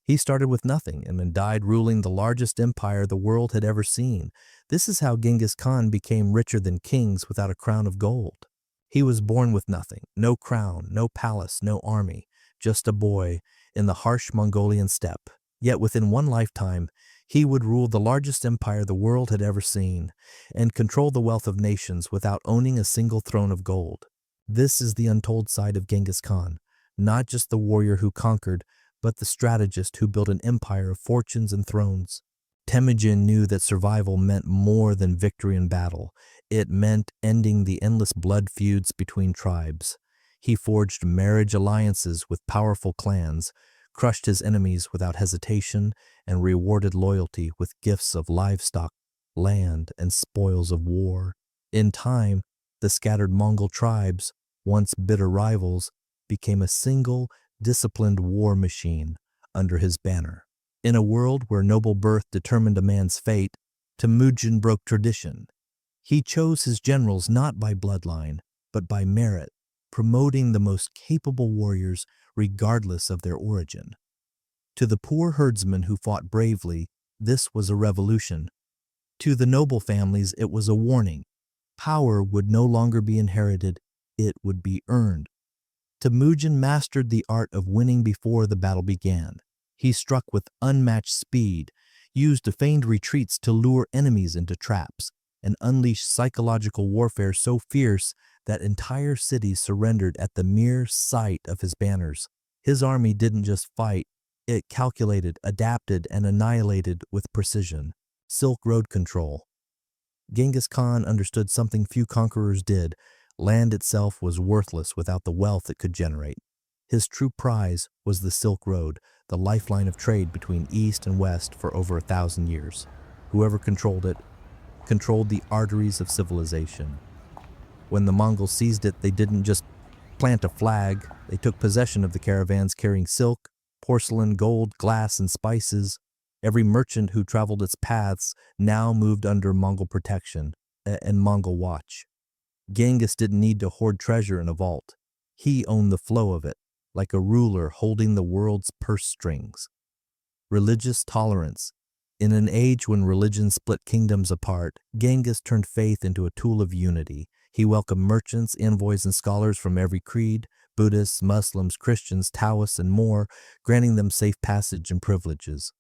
He started with nothing and then died ruling the largest empire the world had ever seen. This is how Genghis Khan became richer than kings without a crown of gold. He was born with nothing, no crown, no palace, no army, just a boy in the harsh Mongolian steppe. Yet within one lifetime, he would rule the largest empire the world had ever seen and control the wealth of nations without owning a single throne of gold. This is the untold side of Genghis Khan, not just the warrior who conquered, but the strategist who built an empire of fortunes and thrones. Temujin knew that survival meant more than victory in battle. It meant ending the endless blood feuds between tribes. He forged marriage alliances with powerful clans, crushed his enemies without hesitation, and rewarded loyalty with gifts of livestock, land, and spoils of war. In time, the scattered Mongol tribes, once bitter rivals, became a single, disciplined war machine under his banner. In a world where noble birth determined a man's fate, Temujin broke tradition. He chose his generals not by bloodline, but by merit, promoting the most capable warriors regardless of their origin. To the poor herdsmen who fought bravely, this was a revolution. To the noble families, it was a warning. Power would no longer be inherited, it would be earned. Temujin mastered the art of winning before the battle began. He struck with unmatched speed, used feigned retreats to lure enemies into traps, and unleashed psychological warfare so fierce that entire cities surrendered at the mere sight of his banners. His army didn't just fight, it calculated, adapted, and annihilated with precision. Silk Road control. Genghis Khan understood something few conquerors did. Land itself was worthless without the wealth it could generate. His true prize was the Silk Road, the lifeline of trade between East and West for over 1,000 years. Whoever controlled it, controlled the arteries of civilization. When the Mongols seized it, they didn't just plant a flag, they took possession of the caravans carrying silk, porcelain, gold, glass, and spices. Every merchant who traveled its paths now moved under Mongol protection and Mongol watch. Genghis didn't need to hoard treasure in a vault. He owned the flow of it, like a ruler holding the world's purse strings. Religious tolerance. In an age when religion split kingdoms apart, Genghis turned faith into a tool of unity. He welcomed merchants, envoys, and scholars from every creed, Buddhists, Muslims, Christians, Taoists, and more, granting them safe passage and privileges.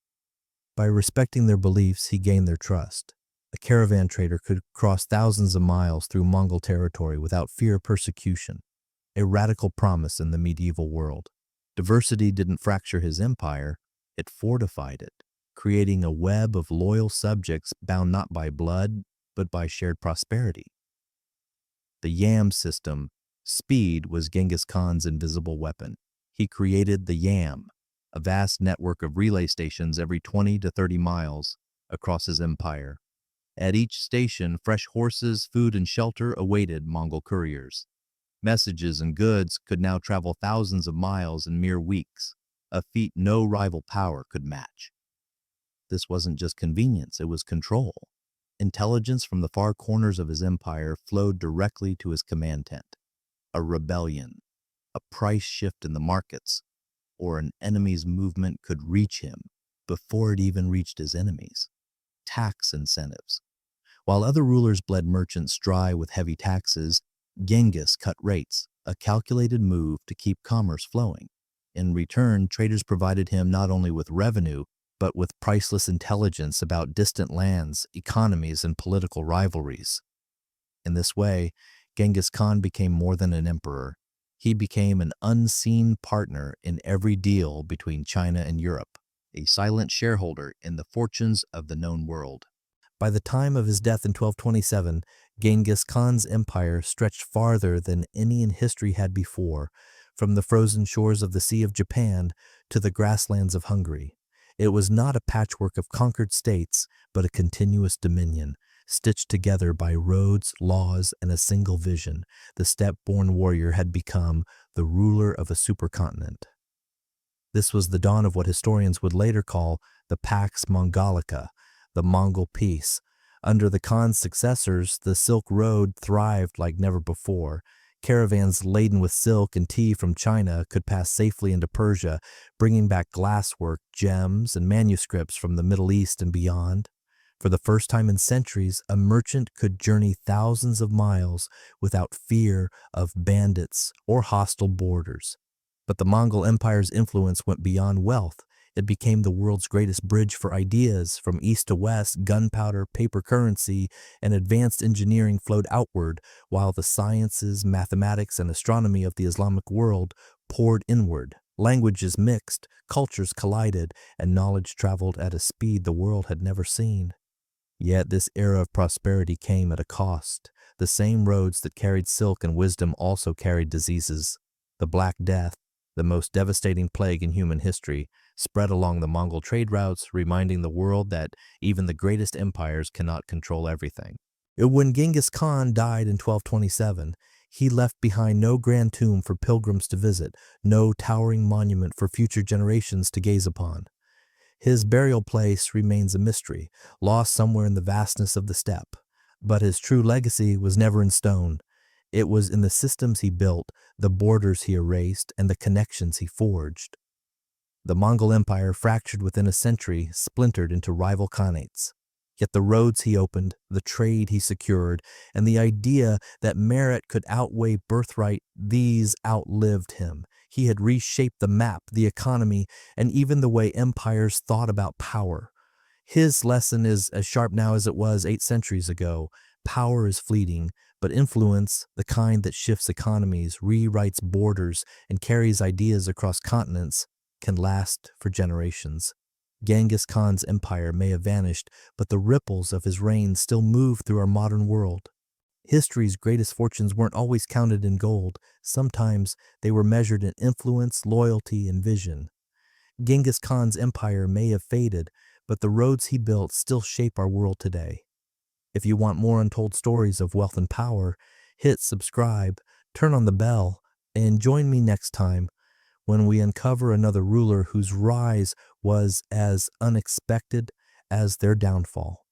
By respecting their beliefs, he gained their trust. A caravan trader could cross thousands of miles through Mongol territory without fear of persecution, a radical promise in the medieval world. Diversity didn't fracture his empire, it fortified it, creating a web of loyal subjects bound not by blood, but by shared prosperity. The Yam system, speed, was Genghis Khan's invisible weapon. He created the Yam, a vast network of relay stations every 20 to 30 miles across his empire. At each station, fresh horses, food, and shelter awaited Mongol couriers. Messages and goods could now travel thousands of miles in mere weeks, a feat no rival power could match. This wasn't just convenience, it was control. Intelligence from the far corners of his empire flowed directly to his command tent. A rebellion, a price shift in the markets, or an enemy's movement could reach him before it even reached his enemies. Tax incentives. While other rulers bled merchants dry with heavy taxes, Genghis cut rates, a calculated move to keep commerce flowing. In return, traders provided him not only with revenue, but with priceless intelligence about distant lands, economies, and political rivalries. In this way, Genghis Khan became more than an emperor. He became an unseen partner in every deal between China and Europe, a silent shareholder in the fortunes of the known world. By the time of his death in 1227, Genghis Khan's empire stretched farther than any in history had before, from the frozen shores of the Sea of Japan to the grasslands of Hungary. It was not a patchwork of conquered states, but a continuous dominion, stitched together by roads, laws, and a single vision. The steppe-born warrior had become the ruler of a supercontinent. This was the dawn of what historians would later call the Pax Mongolica, the Mongol peace. Under the Khan's successors, the Silk Road thrived like never before. Caravans laden with silk and tea from China could pass safely into Persia, bringing back glasswork, gems, and manuscripts from the Middle East and beyond. For the first time in centuries, a merchant could journey thousands of miles without fear of bandits or hostile borders. But the Mongol Empire's influence went beyond wealth. It became the world's greatest bridge for ideas. From east to west, gunpowder, paper currency, and advanced engineering flowed outward, while the sciences, mathematics, and astronomy of the Islamic world poured inward. Languages mixed, cultures collided, and knowledge traveled at a speed the world had never seen. Yet this era of prosperity came at a cost. The same roads that carried silk and wisdom also carried diseases. The Black Death, the most devastating plague in human history, spread along the Mongol trade routes, reminding the world that even the greatest empires cannot control everything. When Genghis Khan died in 1227, he left behind no grand tomb for pilgrims to visit, no towering monument for future generations to gaze upon. His burial place remains a mystery, lost somewhere in the vastness of the steppe. But his true legacy was never in stone. It was in the systems he built, the borders he erased, and the connections he forged. The Mongol Empire, fractured within a century, splintered into rival khanates. Yet the roads he opened, the trade he secured, and the idea that merit could outweigh birthright, these outlived him. He had reshaped the map, the economy, and even the way empires thought about power. His lesson is as sharp now as it was 8 centuries ago. Power is fleeting, but influence, the kind that shifts economies, rewrites borders, and carries ideas across continents, can last for generations. Genghis Khan's empire may have vanished, but the ripples of his reign still move through our modern world. History's greatest fortunes weren't always counted in gold. Sometimes they were measured in influence, loyalty, and vision. Genghis Khan's empire may have faded, but the roads he built still shape our world today. If you want more untold stories of wealth and power, hit subscribe, turn on the bell, and join me next time when we uncover another ruler whose rise was as unexpected as their downfall.